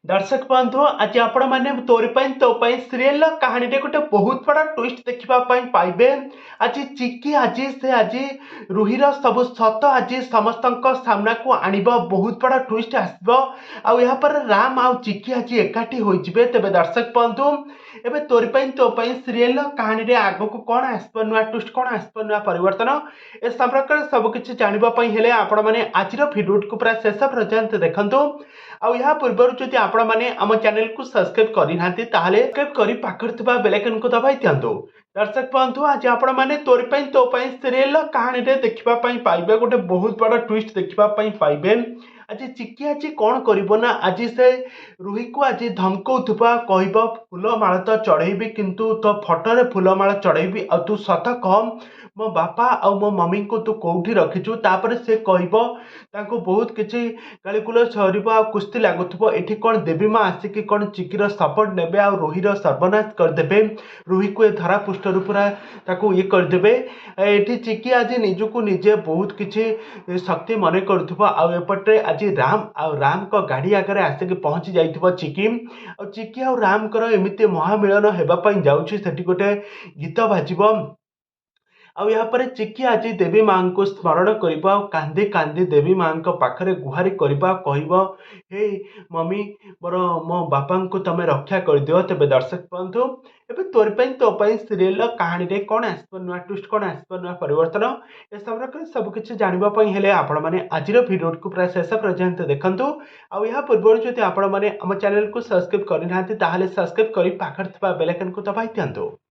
दर्शक बंधु आज आपण मैंने तोरी तो सीरियल कहानी गोटे बहुत बड़ा ट्विस्ट देखापी पाइबे। आज चिकी आज रुहीर सब सत आज समस्त सामना को आणब बहुत बड़ा ट्विस्ट आसब आ पर राम आ चिकी आज एकाठी होइजिबे। तेबे दर्शक बंधु एबे तोरी तो सीरियल कहानी रे आगो को कौन आसब नुआ ट्विस्ट कौन आसब नुआ परिवर्तन ए संपर्क में सबकि जानवाई हेले आपण मैंने आज भिडियो को पूरा शेष पर्यंत देखंतु। आ पूर्व जदि आपण मैंने आम चैनल को सब्सक्राइब करना सब्सक्राइब कर पाखर बेल आइकन को दबाई दिंतु। दर्शक बंधु आज आपण मैंने तोरी तो सीरियल कहानी रे देखापी पाइबे गोटे बहुत बड़ा ट्विस्ट देखापी पाइबे। आज चिकी आज कौन करना आज से रुही को आज धमकाउथुबा कहब फूलमाला तो चढ़ेबी किंतु तो फटोरे फूलमाला चढ़ेबी आ तू सत कह मो बापा आ मो मम्मी को तू कौटी रखीचु। तापर से कहब तांको बहुत किसी गाड़ीकुल सर आ कुस्ती लगुव ये कौन देवी माँ आसिक कौन चिकीर सपोर्ट ने आ रुहीर सर्वनाश करदे रुही को धरा पृष्ठ पूरा ये करदे। ये चिकी आज निजक निजे बहुत किसी शक्ति मन करपटे आज राम को गाड़ी आगे आसिक पहुँची जाइथिबो चिकी आ राम कर एमती महामिलन होगापी जाऊँगी सेठी गोटे गीत बाजिबो। पर चिकी आज देवी माँ को स्मरण कर कांदी कांदी देवी माँ पाखरे गुहारी करवा कहब हे मम्मी मोर मो बापा को तमें रक्षा कर दियो। तेबे दर्शक बंधु एबे तोरी तो सीरियल कहानी रे कौन आसब नुआ ट्विस्ट कौन आसब नुआ परिवर्तन ए संपर्क सबकि जानवाई हेले आपण मैंने आज भिडियो को पूरा शेष पर्यंत देखंतु। आ पूर्व जदि आपण मैंने आम चैनल को सब्सक्राइब करना सब्सक्राइब कर पाखर बेल आइकन को दबाई दिंतु।